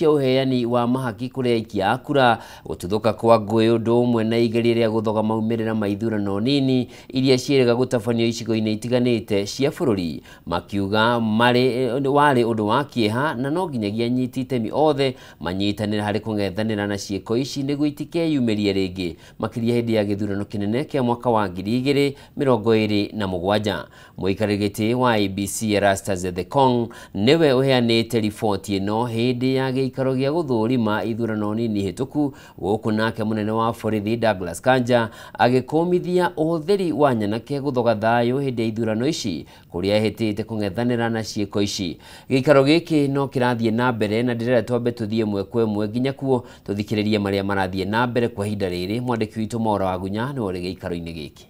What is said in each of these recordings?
cia uheani wa mahaki kuri aikia a kura gututhuka kwa ngũĩ ũndũ ũmwe na igeria rĩa gũthoga maumĩrĩra ma ithurano nini iria ciĩrĩga gũtabanio icigo-inĩ itiganĩte cia bũrũri, makiuga warĩ ũndũ wa kĩeha na no nginyagia anyiti itemi othe manyitanĩra harĩ kũng'ethanĩra na ciĩko ici nĩguo itikeyumĩrie rĩngĩ makĩria hĩndĩ ya gĩthurano kĩnene kĩa mwaka wa 2027. Mũikarĩri gĩtĩ wa IEBC Erastus Ethekon niwe uheanĩte riboti ĩno hĩndĩ ya gĩikaro gĩa gũthũrima ithurano nini hĩtũku, gũkũ nake mũnene wa borithi Douglas Kanja agĩkũmithia ũhũthĩri wa nyanake gũthoga thayũ hĩndĩ ya ithurano ici kũrĩa ehĩtĩte kũng'ethanĩra na ciĩko ici. Gĩikaro gĩkĩ no kĩrathiĩ na mbere na ndĩrenda twambe tũthiĩ ĩmwe kwa ĩmwe nginya kuo tũthikĩrĩrie marĩa marathiĩ na mbere kwa ihinda rĩrĩ. Mwandĩki witũ Maura wa Gunya nĩ ũrĩ gĩikaro-inĩ gĩkĩ.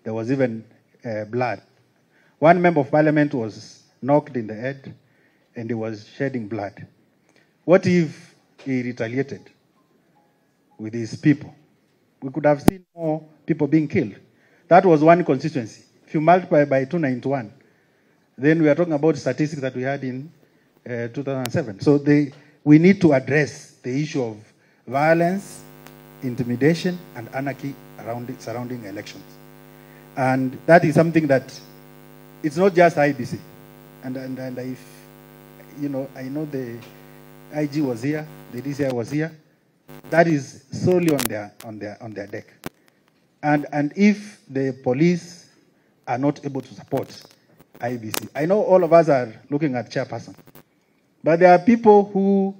There was even blood. One member of parliament was knocked in the head and he was shedding blood. What if he retaliated with his people? We could have seen more people being killed. That was one constituency. If you multiply by 291, then we are talking about statistics that we had in 2007. So we need to address the issue of violence, intimidation, and anarchy surrounding elections. And that is something that it's not just IEBC. And if, you know, I know the IG was here, the DCI was here. That is solely on their deck. And if the police are not able to support IEBC, I know all of us are looking at chairperson, but there are people who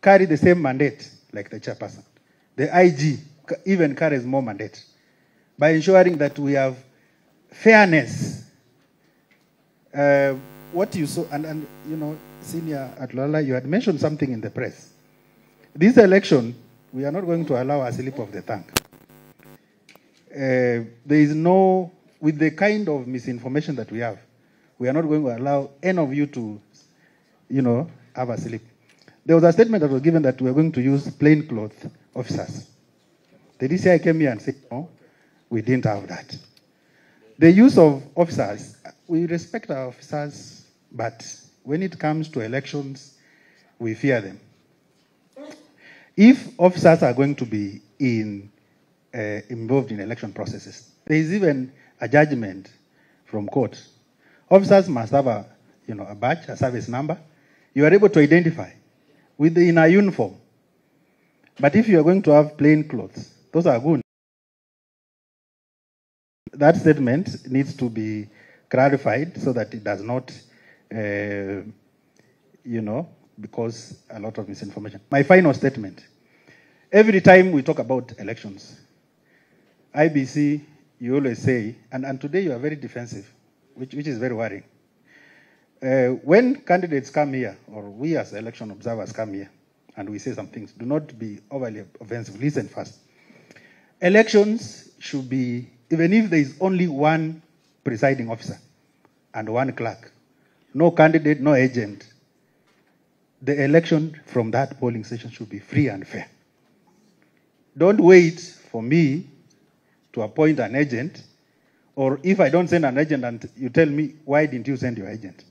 carry the same mandate like the chairperson. The IG even carries more mandate by ensuring that we have fairness. What you saw, and you know, Senior Atlala, you had mentioned something in the press. This election, we are not going to allow a slip of the tongue. There is no, with the kind of misinformation that we have, we are not going to allow any of you to, you know, have a slip. There was a statement that was given that we are going to use plainclothes officers. The DCI came here and said, no, we didn't have that. The use of officers, we respect our officers, but when it comes to elections, we fear them. If officers are going to be involved in election processes, there is even a judgment from court. Officers must have a badge, a service number. You are able to identify in a uniform. But if you are going to have plain clothes, those are good. That statement needs to be clarified so that it does not, because a lot of misinformation. My final statement. Every time we talk about elections, IEBC, you always say, and today you are very defensive, which is very worrying. When candidates come here, or we as election observers come here, and we say some things, do not be overly offensive. Listen first. Elections should be, even if there is only one presiding officer and one clerk, no candidate, no agent, the election from that polling station should be free and fair. Don't wait for me to appoint an agent, or if I don't send an agent and you tell me, why didn't you send your agent?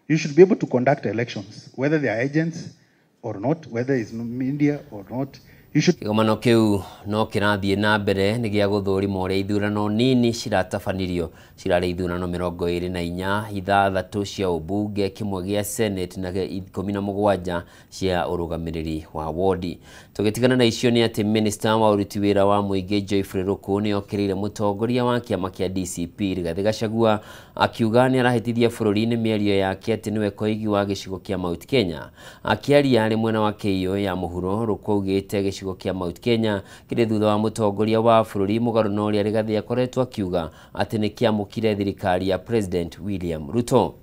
You should be able to conduct elections, whether they are agents or not, whether it's media or not. Kĩgomano kĩu no kĩrathiĩ na mbere nĩ gĩa gũthũrima ũrĩa ithurano nini ciratabanirio. Cirarĩ ithurano 24 ithathatũ cia ũmbunge, kĩmwe gĩa Senate na 17 cia ũrũgamĩrĩri wa wodi. Tũgĩtigana na icio nĩ atĩ Minister wa ũruti wĩra wa mũingĩ Geoffrey Ruku nĩ okĩrĩire mũtongoria wa kĩama kĩa DCP Rigathĩ Gachagua akiuga nĩ arahĩtithia bũrũri-inĩ mĩario yake atĩ nĩwe koigi wa gĩcigo kĩa Mount Kenya. Akĩaria arĩ mwena wa KO ya mũhuro, Ruku augĩte gĩcigo kĩa Mount Kenya kĩrĩ thutha wa mũtongoria wa bũrũri mũgarũ na ũrĩa Rigathĩ akoretwo akiuga atĩ nĩ kĩamũkire thirikari ya President William Ruto.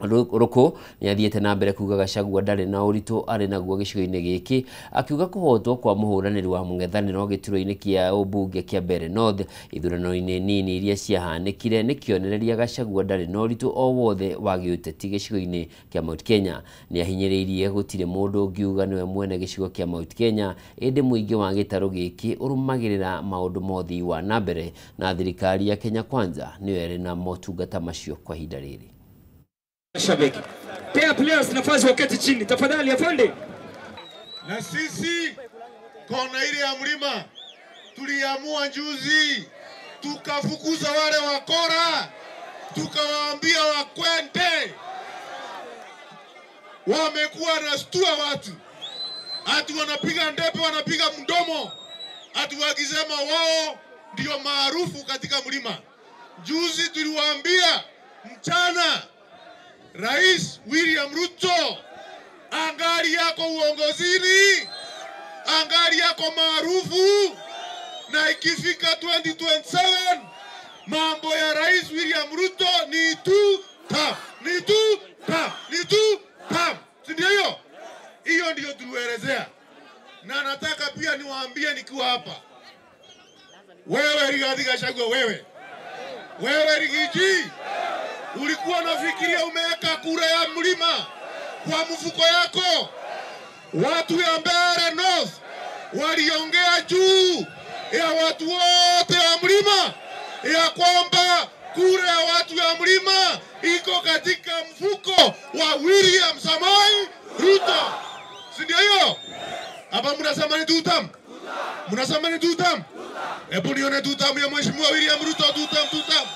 Ruku nĩ athiĩte na mbere kuuga Gachagua ndarĩ na ũritũ arĩ naguo gĩcigo-inĩ gĩkĩ, akiuga kũhotwo kwa mũhũranĩri wa mũng'ethanĩro gĩturwa-inĩ kĩa ũmbunge kĩa Mbeere North ithurano-inĩ nini iria ciahanĩkire nĩ kĩonereria Gachagua ndarĩ na ũritũ o wothe wa gĩũteti gĩcigo-inĩ kĩa Mount Kenya. Nĩ ahinyĩrĩirie gũtirĩ mũndũ ũngiuga nĩwe mwene gĩcigo kĩa Mount Kenya, ĩndĩ mũingĩ wa gĩtarũ gĩkĩ ũrũmagĩrĩra maũndũ mothi wa na mbere na thirikari ya Kenya Kwanza nĩyo ĩrĩ na motungata macio kwa ihinda rĩrĩ. Shabiki Pea players nafasi wakati chini. Tafadhali afande. Na sisi kona ile ya mlima tuliamua juzi, tukafukuza wale wakora, tukawaambia wakwende. Wamekuwa nastua watu, ati wanapiga ndepe, wanapiga mdomo, ati wakisema wao ndio maarufu katika mlima. Juzi tuliwaambia mchana, Rais William Ruto, angali yako uongozini, angali yako maarufu, na ikifika 2027 mambo ya Rais William Ruto ni tu tam, ni tu tam, ni tu tam. Ndio hiyo. Hiyo ndio tulielezea. Na nataka pia niwaambie nikiwa hapa. Wewe Rigathi Gachagua, wewe Rigiji, ulikuwa unafikiria umeweka kura ya mlima kwa mfuko yako? Watu ya Mbeere North waliongea juu ya watu wote wa mlima ya kwamba kura ya watu ya mlima iko katika mfuko wa William Samoei Ruto. Si ndio hiyo? Hapa mnasema ni tutam. Mnasema ni tutam. Hebu nione tutam ya Mheshimiwa William Ruto, tutam.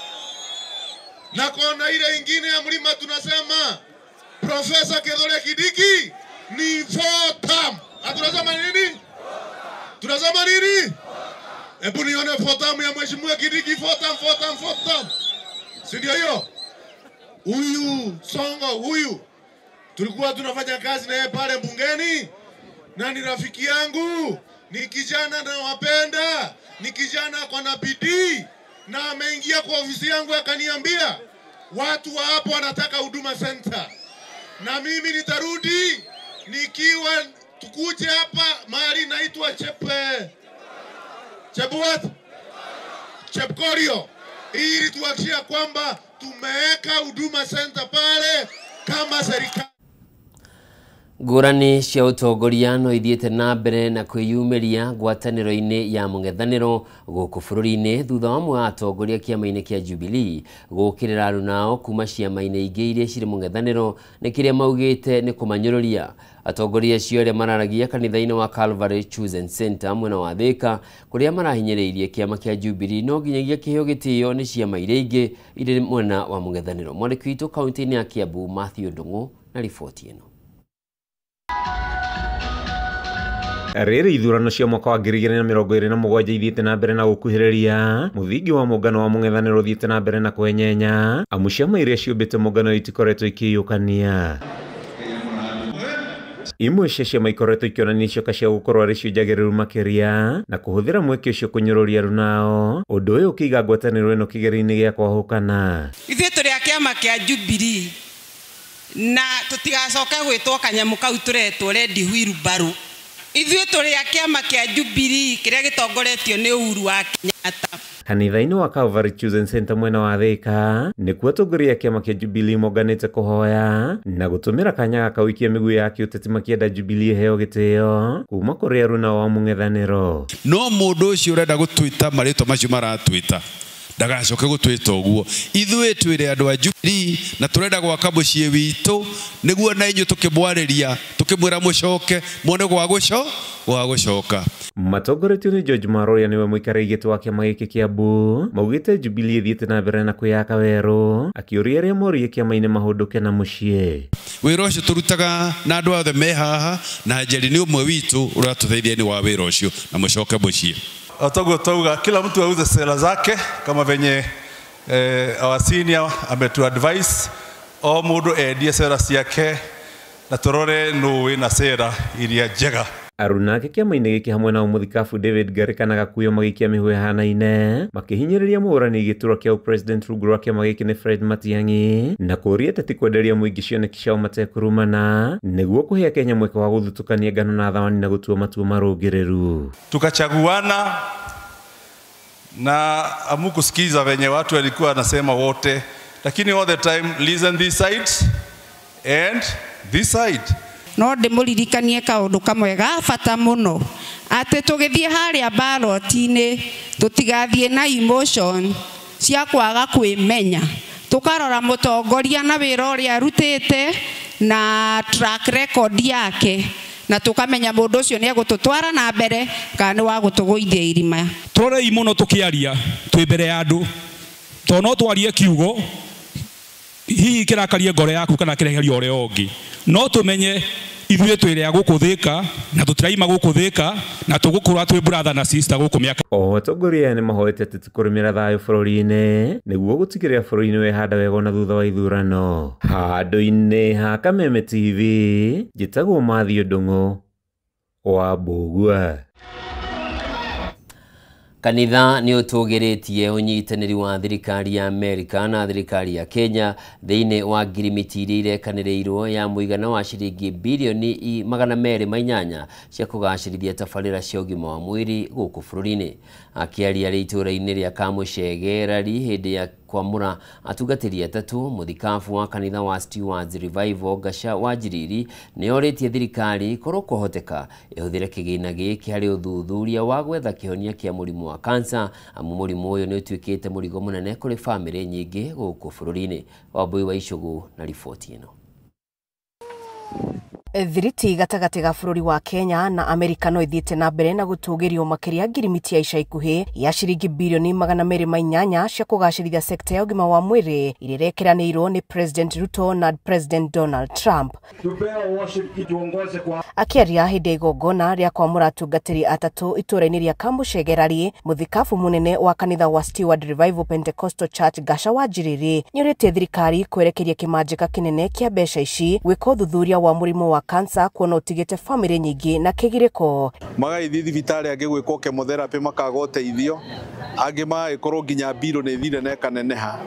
Na kona ile ingine ya mlima tunasema Profesa Kithure Kindiki ni 4 term. Tunasema nini? Tunasema nini? Hebu nione 4 term ya Mheshimiwa Kindiki, 4 term. Si ndio hiyo? Huyu Songo huyu tulikuwa tunafanya kazi na yeye pale bungeni, na ni rafiki yangu, ni kijana na wapenda, ni kijana kwa na bidii, na ameingia kwa ofisi yangu akaniambia watu wa hapo wanataka huduma center, na mimi nitarudi nikiwa tukuje hapa mahali naitwa Chepkorio, ili tuhakikishe kwamba tumeweka huduma center pale kama serikali. Ngũrani cia ũtongoria no ithiĩte na mbere na kwĩyumĩria ngwatanĩro-inĩ ya mũng'ethanĩro gũkũ bũrũri-inĩ thutha wa amwe a atongoria kĩama-inĩ kĩa Jubilee gũkĩrĩra arũnao kuma ciama-inĩ ingĩ iria cirĩ mũng'ethanĩro nĩ kĩrĩa maugĩte nĩ kũmanyũrũria. Atongoria acio arĩa mararagia kanitha-inĩ wa Calvary Chosen Center mwena wa Thika kũrĩa marahinyĩrĩirie kĩama kĩa Jubilee no nginyagia kĩheo gĩtĩo nĩ ciama iria ingĩ irĩ mwena wa mũng'ethanĩro. Mwandĩki witũ kaunti-inĩ ya Kiambu Matthew Ndung'u na riboti ĩno. Rĩrĩ ithurano cia mwaka wa 2027 ithiĩte na mbere na gũkuhĩrĩria, mũthingi wa mũngano wa mũng'ethanĩro ũthiĩte na mbere na kwenyenya, amu ciama iria ciũmbĩte mũngano itikoretwo ikĩyũkania. Imwe cia ciama ikoretwo ikĩonania icoka cia gũkorwo arĩ cio njagĩrĩru makĩria na kũhũthĩra mweke ũcio kũnyũrũria arũnao, ũndũ ũyũ ũkĩiga ngwatanĩro ĩno kĩgeri-inĩ gĩa kwahũkana. Ithuĩ tũrĩ a kĩama kĩa Jubilee na tũtigacoka gwĩtwo kanyamũ kau tũretwo Red Wheelbarrow. Ithuĩ tũrĩ a kĩama kĩa Jubilee kĩrĩa gĩtongoretio nĩ Uhuru wa Kenyatta. Kanitha-inĩ wa Calvary Chosen Center mwena wa Thika nĩkuo atongoria a kĩama kĩa Jubilee monganĩte kũhoya na gũtũmĩra kanya gaka gũikia mĩguĩ ya kĩũteti makĩenda Jubilee heo gĩtĩo kuma kũrĩ arũnao wa mũng'ethanĩro. No mũndũ ũcio ũrenda gũtwĩta marĩtwa macio maratwĩta ndagacoke gũtwĩta ũguo. Ithuĩ twĩrĩ andũ a Jubilee na tũrenda gwaka mũciĩ witũ, nĩguo na inyuĩ tũkĩmwarĩria tũkĩmwĩra mũcoke muone gwa gũcoka. Matongoretio nĩ George Maroya nĩwe mũikarĩri gĩtĩ wa kĩama gĩkĩ Kiambu, maugĩte Jubilee ĩthiĩte na mbere na kwĩyaka werũ, akĩũria arĩa morie kĩama-inĩ mahũndũke na mũciĩ. Wĩra ũcio tũrutaga na andũ othe me haha, na Njeri nĩ ũmwe witũ ũratũteithia nĩ wa wĩra ũcio na mũcoke mũciĩ. Tauga kila mtu auze sera zake kama venye our senior ametuadvise, o mũndũ endie sera ciake na tũrore nũ wĩna sera iria njega. Aruna ake kĩama-inĩ gĩkĩ hamwe na mũthikabu David Garika na Gakuyo magĩikia mĩhũĩ hanaine makĩhinyĩrĩria mũhũrani gĩturwa kĩa president rungu rwa kĩama gĩkĩ nĩ Fred Matiang'i na kũria ateti kwenderia mũingĩ cioneki ciao matekũrumana nĩguo kũhe Kenya mweke wa gũthutũkania ngano na thawani na gũtua matua marũngĩrĩru. Tukachaguana na amukusikiza venye watu walikuwa wanasema wote, lakini all the time listen this side and this side. No ndĩmũririkanie kaũndũ kamwe ga bata mũno, atĩ tũgĩthiĩ harĩa ballot-inĩ tũtigathiĩ na emotion cia kwaga kwĩmenya, tukarora mutongoria na wira uria arutite na track record yake na tukamenya mundu ucio ni agututwara na mbere kana ni wa gutuguithia irima. Torei muno tukiaria twi mbere ya andu to no twarie kiugo hihi kirakarie ngoro yaku kana kireheria ore ongi no tumenye ithuĩ twĩrĩa gũkũthĩka na tũtiraima gũkũthĩka na tũgũkũra twĩ brother na sister gũkũ mĩaka. O atongoria nĩ mahoete atĩ kũrũmĩrĩra thayũ bũrũri-inĩ nĩguo gũtigĩrĩra bũrũri-inĩ wehanda wega na thutha wa ithurano. Handũ-inĩ ha Kameme TV njĩtagwo Mathiũ Ndung'u wa Mbũgua. Kanitha nĩ ũtũgĩrĩtie ũnyitanĩri wa thirikari ya Amerika na thirikari ya Kenya thĩinĩ wa ngirimiti iria irekanĩrĩirwo ya mũigana wa ciringi bilioni 280 cia kũgacĩrithia tabarĩra cia ũgima wa mwĩrĩ gũkũ bũrũri-inĩ. Akĩaria arĩ itũũra-inĩ rĩa Kamuchege rari hĩndĩ ya kwamũra atungatĩri atatũ, mũthikabu wa kanitha wa Stewards Revival Gasha Wanjiriri nĩ orĩtie thirikari korwo kũhoteka ĩhũthĩre kĩgĩna gĩkĩ harĩ ũthuthuria wa gwetha kĩhonia kĩa mũrimũ wa kansa, amu mũrimũ ũyũ nĩ ũtuĩkĩte mũrigo mũnene kũrĩ bamĩrĩ nyingĩ gũkũ bũrũri-inĩ. Wambui wa Icũgũ na riboti ĩno. Thiriti gatagati ga bũrũri wa Kenya na Amerika no ithiĩte na mbere na gũtũgĩrio makĩria ngirimiti ya ica ikuhĩ ya ciringi bilioni 280 cia kũgacĩrithia sekta ya ũgima wa mwĩrĩ iria irekeranĩirwo nĩ President Ruto na President Donald Trump. Akĩaria hĩndĩ ya igongona rĩa kwamũra atungatĩri atatũ itũũra-inĩ rĩa Kamuchege rari, mũthikabu mũnene wa kanitha wa Steward Revival Pentecostal Church Gasha Wanjiriri nĩ orĩtie thirikari kwerekeria kĩmanjĩka kĩnene kĩa mbeca ici gwĩka ũthuthuria wa mũrimũ wa kansa kuona ũtigĩte bamĩrĩ nyingĩ na kĩgirĩko. Magaithi thibitarĩ angĩ gwĩkwo chemotherapy makaga ũteithio, angĩ magĩkorwo nginya mbiro nĩ thire na ĩkaneneha.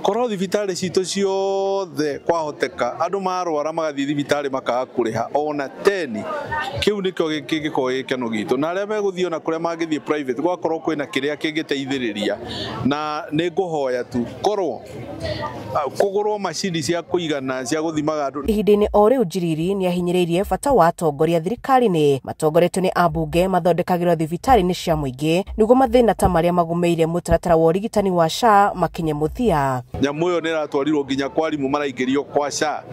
Korwo thibitarĩ citũ ciothe kwahoteka andũ marwara magathiĩ thibitarĩ makaga kũrĩha ona 10, kĩu nĩkĩo gĩkorwo gĩkeno gitũ. Na arĩa megũthiĩ ona kũrĩa mangĩthiĩ private gwakorwo kwĩna kĩrĩa kĩngĩteithĩrĩria, na nĩ ngũhoya tu korwo kũgũrwo macini cia kũigana cia gũthimaga andũ. Ihinda-inĩ o rĩu Njiriri nĩ ahinyĩrĩirie bata wa atongoria thirikari-inĩ matongoretio nĩ ambunge mathondekagĩrwo thibitarĩ-inĩ cia mũingĩ nĩguo mathĩna ta marĩa magũmĩire mũtaratara wa ũrigitani wa SHA makinye mũthia. Nyamũ ĩyo nĩ ĩratwarirwo nginya kwa arimũ maraingĩrio kwa SHA.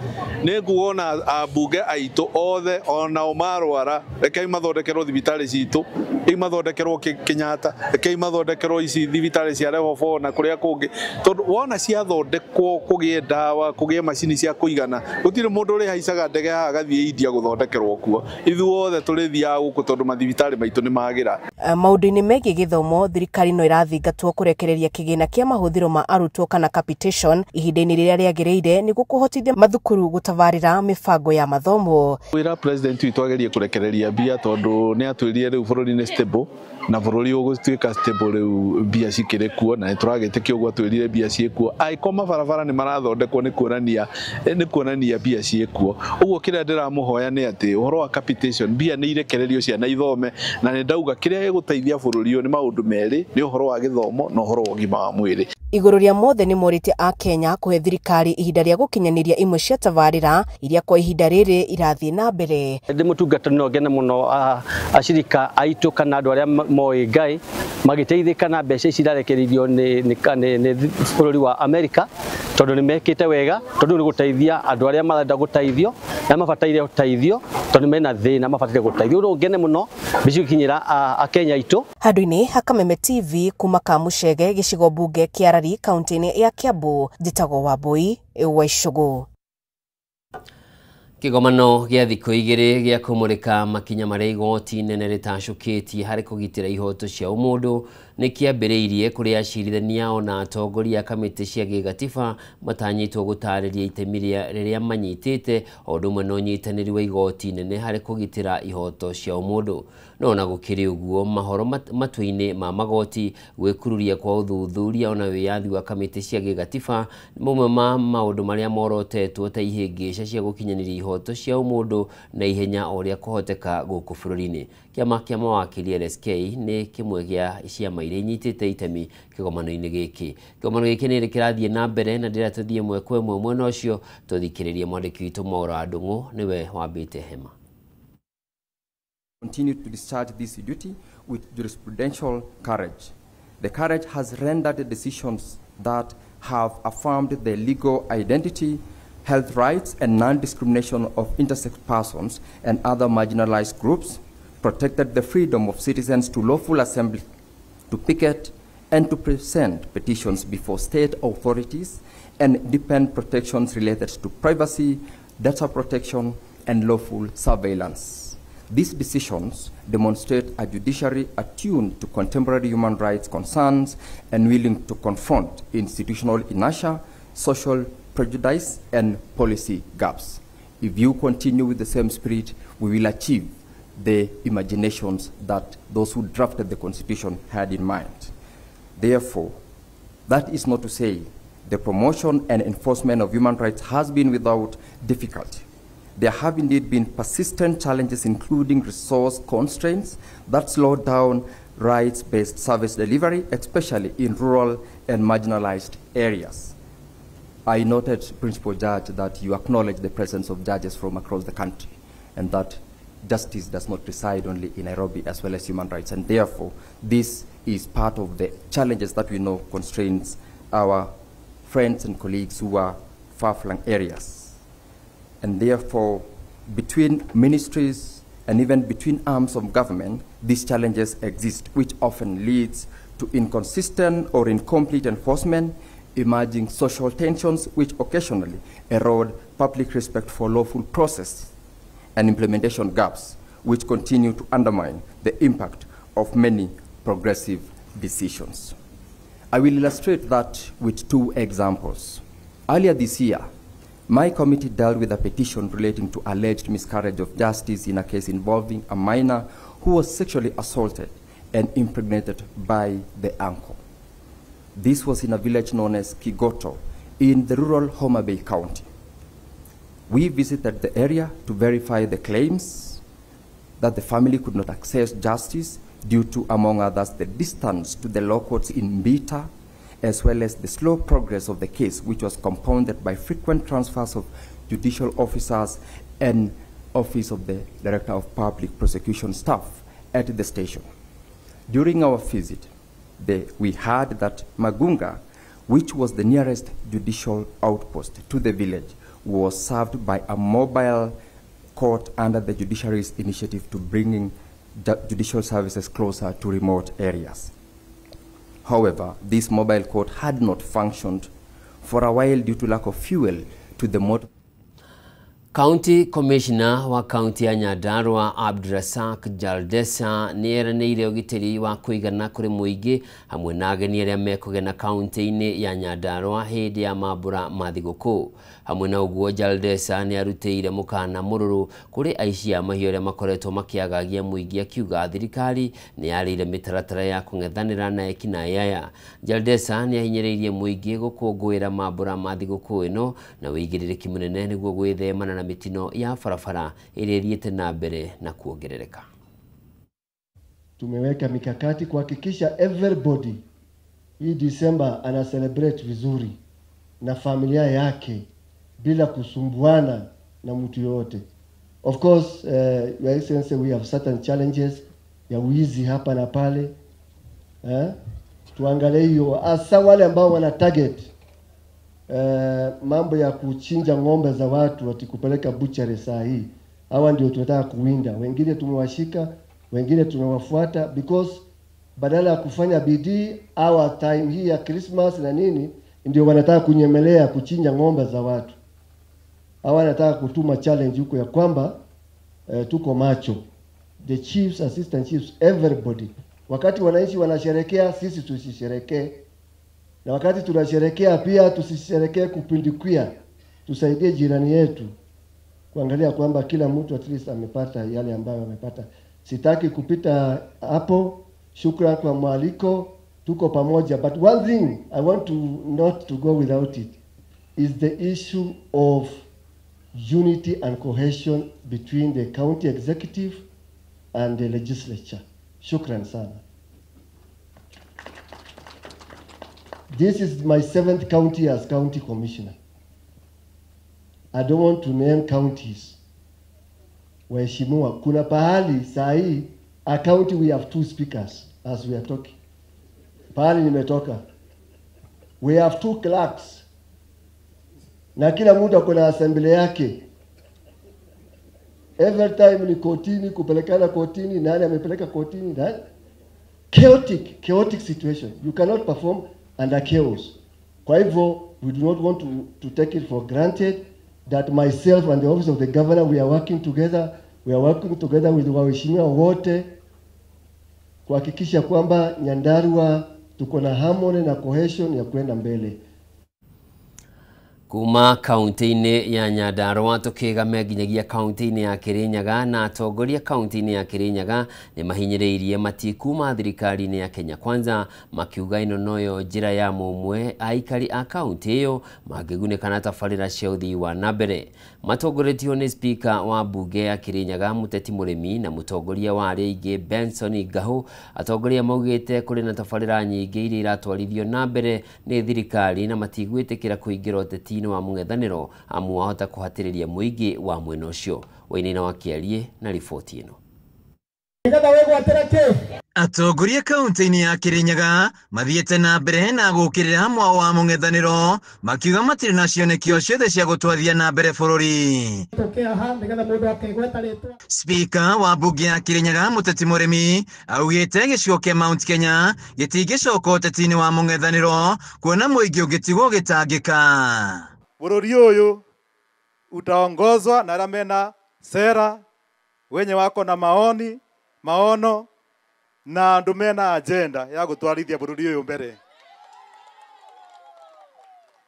Nĩ nguona ambunge aitũ othe onao marwara, rekei mathondekerwo thibitarĩ citũ, rekei mathondekerwo Kenyatta, rekei mathondekerwo ici thibitarĩ cia level 4 na kũrĩa kũngĩ. Tondũ wona ciathondekwo kũgĩe ndawa, kũgĩe macini cia kũigana, gũtirĩ mũndũ ũrĩ haicaga ndege haha agathiĩ India gũthondekerwo kuo. Ithuothe tũrĩthiaga gũkũ tondũ mathibitarĩ maitũ nĩ magĩra. Maũndũ-inĩ megiĩ gĩthomo, thirikari no ĩrathingatwo kũrekereria kĩgĩna kĩa mahũthĩro ma arutwo kana capitation ihinda-inĩ rĩrĩa rĩagĩrĩire nĩguo kũhotithia mathukuru gũtabarĩra mĩbango ya mathomo. Wĩra president witũ agerie kũrekereria mbia tondũ nĩ atwĩrire rĩu bũrũri nĩ stable na bũrũri ũgũtuĩka stable rĩu mbia cikĩrĩ kuo na nĩtũragĩtĩkia ũguo atwĩrire mbia ciĩkuo. Angĩkorwo mabarabara nĩ marathondekwo nĩ kuonania mbia ciĩkuo. Ũguo kĩrĩa ndĩramũhoya nĩ atĩ ũhoro wa capitation mbia nĩ irekererio ciana ithome, na nĩ ndauga kĩrĩa gĩgũteithia bũrũri ũyũ nĩ maũndũ merĩ, nĩ ũhoro wa gĩthomo na ũhoro wa ũgima wa mwĩrĩ. Igũrũ rĩa mothe nĩ morĩtie a Kenya kũhe thirikari ihinda rĩa gũkinyanĩria imwe cia tabarĩra iria kwa ihinda rĩrĩ irathiĩ na mbere. Ndĩ mũtungata no ngene mũno acirika aitũ kana andũ arĩa moĩ Ngai magĩteithĩka na mbeca ici irarekereirio nĩ bũrũri wa Amerika tondũ nĩ mekĩte wega, tondũ nĩ gũteithia andũ arĩa marenda gũteithio na mabataire gũteithio tondũ mena thĩna mabataire gũteithio. Ũguo ngene mũno bicikinyĩra a Kenya aitũ. Handũ-inĩ ha Kameme TV kuma Kamuchege gĩcigo mbunge kĩa Rari kaunti-inĩ ya Kiambu, njĩtagwo Wambui wa Icũgũ. Kĩgomano gĩa thikũ igĩrĩ gĩa kũmũrĩka makinya marĩa igoti inene rĩtacũkĩtie harĩ kũgitĩra ihoto cia ũmũndũ nĩ kĩambĩrĩirie kũrĩ acirithania ona atongoria a kamĩtĩ cia gĩgatiba matanyĩtwo gũtarĩria itemi rĩrĩa manyitĩte o ũndũ ũmwe na ũnyitanĩri wa igoti inene harĩ kũgitĩra ihoto cia ũmũndũ. No na gũkĩrĩ ũguo mahoro matũ-inĩ ma magoti gwĩkururia kwa ũthuthuria ona wĩyathi wa kamĩtĩ cia gĩgatiba mamwe ma maũndũ marĩa morotetwo ta ihĩngĩca cia gũkinyanĩria ihoto cia ũmũndũ na ihenya o ũrĩa kũhoteka gũkũ bũrũri-inĩ. Kĩama kĩa mawakiri LSK nĩ kĩmwe gĩa ciama iria inyitĩte itemi kĩgomano-inĩ gĩkĩ. Kĩgomano gĩkĩ nĩ kĩrathiĩ na mbere na ndĩra tũthiĩ ĩmwe kwa ĩmwe mwena ũcio tũthikĩrĩrie mwandĩki witũ Maura Ndung'u nĩwe wambĩte hema. Continue to discharge this duty with jurisprudential courage. The courage has rendered decisions that have affirmed the legal identity, health rights, and non-discrimination of intersex persons and other marginalized groups, protected the freedom of citizens to lawful assembly, to picket, and to present petitions before state authorities, and deepened protections related to privacy, data protection, and lawful surveillance. These decisions demonstrate a judiciary attuned to contemporary human rights concerns and willing to confront institutional inertia, social prejudice, and policy gaps. If you continue with the same spirit, we will achieve the imaginations that those who drafted the Constitution had in mind. Therefore, that is not to say the promotion and enforcement of human rights has been without difficulty. There have indeed been persistent challenges, including resource constraints that slow down rights-based service delivery, especially in rural and marginalized areas. I noted, Principal Judge, that you acknowledge the presence of judges from across the country, and that justice does not reside only in Nairobi, as well as human rights. And therefore, this is part of the challenges that we know constrains our friends and colleagues who are far-flung areas. And therefore, between ministries and even between arms of government, these challenges exist, which often leads to inconsistent or incomplete enforcement, emerging social tensions, which occasionally erode public respect for lawful process, and implementation gaps, which continue to undermine the impact of many progressive decisions. I will illustrate that with two examples. Earlier this year, my committee dealt with a petition relating to alleged miscarriage of justice in a case involving a minor who was sexually assaulted and impregnated by the uncle. This was in a village known as Kigoto in the rural Homa Bay County. We visited the area to verify the claims that the family could not access justice due to, among others, the distance to the law courts in Mbita, as well as the slow progress of the case, which was compounded by frequent transfers of judicial officers and Office of the Director of Public Prosecution staff at the station. During our visit, we heard that Magunga, which was the nearest judicial outpost to the village, was served by a mobile court under the judiciary's initiative to bringing judicial services closer to remote areas. However, this mobile court had not functioned for a while due to lack of fuel to the motor. County Commissioner wa County ya Nyandarua Abdirasak Jaldesa nieranĩire ũgitĩri wa kũigana kũrĩ mũingĩ hamwe na ageni arĩa mekũgena kaunti-inĩ ya Nyandarua hĩndĩ ya mambura ma thigũkũ. Hamwe na ũguo, Jaldesa nĩarutĩire mũkana mũrũrũ kũrĩ aici a mahiũ arĩa makoretwo makĩagagia mũingĩ, akiuga thirikari nĩyarĩire mĩtaratara ya kũng'ethanĩra na ekinaĩ aya. Jaldesa nĩahinyĩrĩirie mũingĩ gũkũngũĩra mambura ma thigũkũ ĩno na wĩigĩrĩrĩki mũnene nĩguo gwĩthemana na mitino ya farafara ĩrĩthiĩte na mbere na kuongerereka. Tumeweka mikakati kuhakikisha everybody hii December ana celebrate vizuri na familia yake bila kusumbuana na mtu yote. Of course, Your Excellency, we have certain challenges ya wizi hapa na pale. Tuangalie hiyo hasa wale ambao wana target mambo ya kuchinja ng'ombe za watu watikupeleka butchery saa hii. Hawa ndio tunataka kuwinda. Wengine tumewashika, wengine tunawafuata because badala ya kufanya bidii our time hii ya Christmas na nini ndio wanataka kunyemelea kuchinja ng'ombe za watu. Hawa wanataka kutuma challenge huko ya kwamba tuko macho. The chiefs, assistant chiefs, everybody. Wakati wananchi wanasherekea, sisi tusisherekee. Na wakati tunasherekea pia tusisherekee kupindukia. Tusaidie jirani yetu kuangalia kwamba kila mtu at least amepata yale ambayo amepata. Sitaki kupita hapo. Shukrani kwa mwaliko, tuko pamoja. But one thing I want to not to go without it is the issue of unity and cohesion between the county executive and the legislature. Shukran sana. This is my 7th county as county commissioner. I don't want to name counties. Waheshimiwa, kuna pahali saa hii a county we have 2 speakers as we are talking. Pahali nimetoka We have 2 clerks. Na kila mtu ako na assembly yake. Every time ni kotini, kupelekana kotini, nani amepeleka kotini, nani? Chaotic situation. You cannot perform under chaos. Kwa hivyo, we do not want to take it for granted that myself and the office of the governor, we are working together. We are working together with waheshimiwa wote kuhakikisha kwamba Nyandarua tuko na harmony na cohesion ya kwenda mbele. Kuma kaunti-ini ya Nyandarua tukigame nginyagia kaunti-ini ya Kirinyaga na atongoria kaunti-ini ya Kirinyaga ni mahinyiriirie matikuma thirikari-ini ya Kenya Kwanza makiuga ino noyo njira ya mumwe aikari a kaunti iyo mangigunĩka na tabarĩra cia ũthii wa nambere. Matongoretio ni speaker wa bunge ya Kirinyaga Muteti Murimi na mutongoria wa aria aingĩ Benson Ngahu. Atongoria maugĩte kũrĩ na tabarĩra nyingĩ iria iratwarithio na mbere ni thirikari na matigwĩtĩkĩra kũingĩra ũteti wa mũng'ethanĩro amu wahota kũhatĩrĩria mũingĩ wa mwena ũcio. Wainaina wa Kĩarie na riboti ĩno. Atongoria kaunti-ini ya Kirinyaga mathiĩte na mbere na gũkĩrĩra mwao wa mũng'ethanĩro makiuga matirĩ na cionekio ciothe cia gũtwarithia na mbere bũrũri. Speaker wa bunge ya Kirinyaga Muteti Murimi augĩte gĩcigo kĩa Mount Kenya gĩtingĩcoka ũteti-inĩ wa mũng'ethanĩro kuona mũingĩ ũgĩtigwo gĩtangĩka. Bũrũri ũyũ utaongozwa na arĩa mena sera, wenye wako na maono na andũ mena agenda ya gũtwarithia bũrũri ũyũ mbere.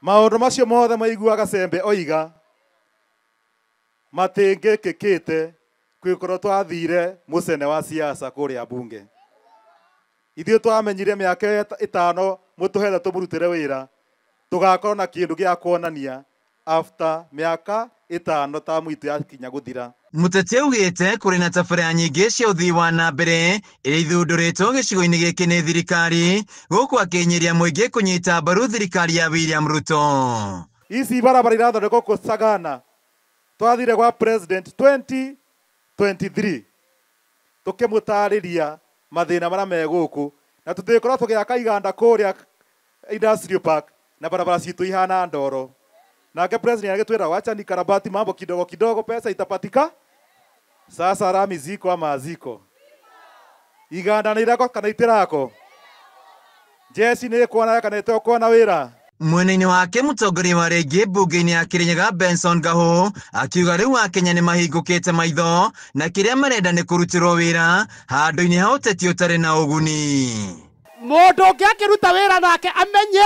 Maũndũ macio mothe maiguaga Sembe oiga matingĩkĩkĩte kwĩkorwo twathire mũcene wa siasa kũrĩa bunge. Ithuĩ twamenyire mĩaka 5 mũtũhethe tũmũrutĩre wĩra tũgakorwo na kĩndũ gĩa kuonania after mĩaka 5 tamu itu yakinya gũthira. Muteti augĩte kũrĩ na tabarĩra nyingĩ cia ũthii wa na mbere iria ithundũrĩtwo gĩcigo-inĩ gĩkĩ nĩ thirikari gũkũ akĩnyĩria mũingĩ kũnyita mbaru thirikari ya William Ruto. Ici barabara irathondekwo kũ Sagana twathire gwa president 2023 tukĩmũtarĩria mathĩna marĩa me gũkũ na tũtĩkorwo tũgĩaka iganda kũrĩa industrial park na barabara citũ ihana ndoro. Nake president agĩtwĩra wacha ni karabati mambo kidogo kidogo pesa itapatika. Sasa rami ziko ama ziko. Iganda nĩ irako kana itirako. Jesi nĩ kuona kana itokuona wĩra. Mwena-inĩ wake mũtongoria wa rĩngĩ bunge-inĩ ya Kirinyaga Benson Ngahu akiuga rĩu Akenya nĩ mahingũkĩte maitho na kĩrĩa marenda nĩ kũrutĩrwo wĩra handũ-inĩ ha ũteti ũtarĩ na ũguni. Mũndũ ũngĩ akĩruta wĩra nake amenye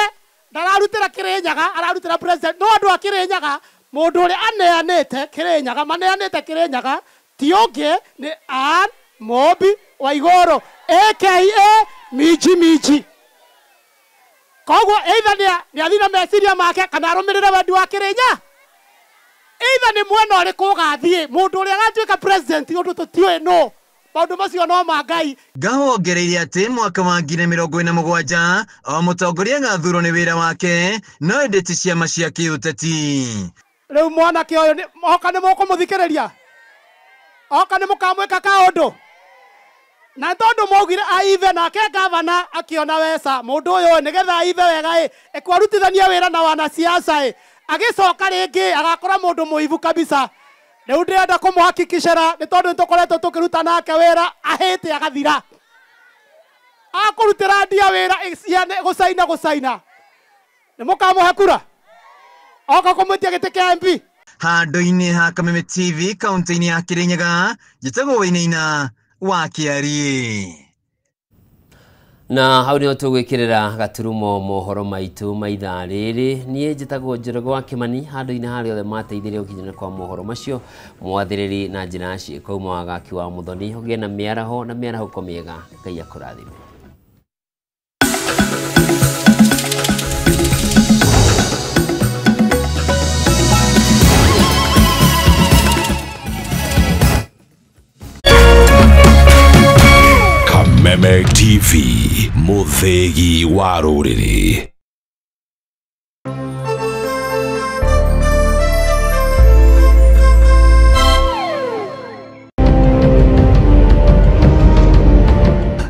ndararutĩra Kirinyaga ararutĩra president no andũ a Kirinyaga mũndũ ũrĩa aneanĩte Kirinyaga maneanĩte Kirinyaga ti ũngĩ nĩ Ann Mobi wa Igũrũ aka Miji. Koguo either nĩ athina meciria make kana arũmĩrĩre wendi wa Kirinyaga. Either nĩ mwena ũrĩkũ ũgathiĩ mũndũ ũrĩa agatuĩka president ũndũ tũtiũĩ no. Maũndũ macio no ma Ngai. Ngahu ongereire atĩ mwaka wa 2027 o mũtongoria agathurwo nĩ wĩra wake no ĩndĩ ti ciama cia kĩũteti. Rĩu mwanake ũyũ oka nĩ mũkũmũthikĩrĩria. Oka nĩ mũkamwĩka kaũndũ. Na tondũ maugire aive nake gavana akiona wesa mũndũ ũyũ nĩgetha aive wega ekwarutithania wĩra na wanasiasa agĩcoka rĩngĩ agakora mũndũ mũivu kabisa. Rĩu ndĩrenda kũmũhakikishĩra nĩ tondũ nĩtũkoretwo tũkĩruta nake wĩra ahĩte agathira. Akũrutĩra ndia wĩra gũcaina. Nĩ mũkamũhe kura. Oka kũmũtia gĩtĩ kĩa MP. Handũ-inĩ ha Kameme TV kaunti-inĩ ya Kirinyaga njĩtagwo Wainaina wa Kĩarie. Na hau nĩho tũgwĩkĩrĩra gaturumo mohoro maitũ ma ithaa rĩrĩ. Niĩ njĩtagwo Njoroge wa Kĩmani handũ-inĩ harĩa othe mateithĩrĩria gũkinyana kwa mohoro macio mwathĩrĩri na njĩra ciĩko uma wagaki wa Mũthoni hũgĩe na mĩaraho mĩega. Ngai akũrathime. Kameme TV, mũthĩgi wa rũrĩrĩ.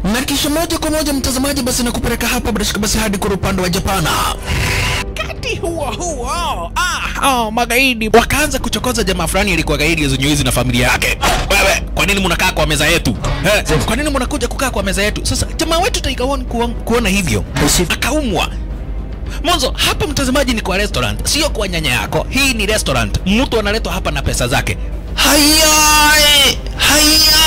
Na kisha moja kwa kwa moja mtazamaji, basi nakupeleka hapa basi hadi kwa upande wa Japana. Kati huo magaidi wakaanza kuchokoza jamaa fulani alikuwa gaidi Zunyoizi na familia yake. Wewe, kwa nini mnakaa kwa meza yetu? Kwa nini mnakuja kukaa kwa meza yetu? Sasa jamaa wetu Taikawon kuona hivyo akaumwa. Mwanzo hapa mtazamaji ni kwa restaurant, sio kwa nyanya yako. Hii ni restaurant. Mtu analetwa hapa na pesa zake. Haya!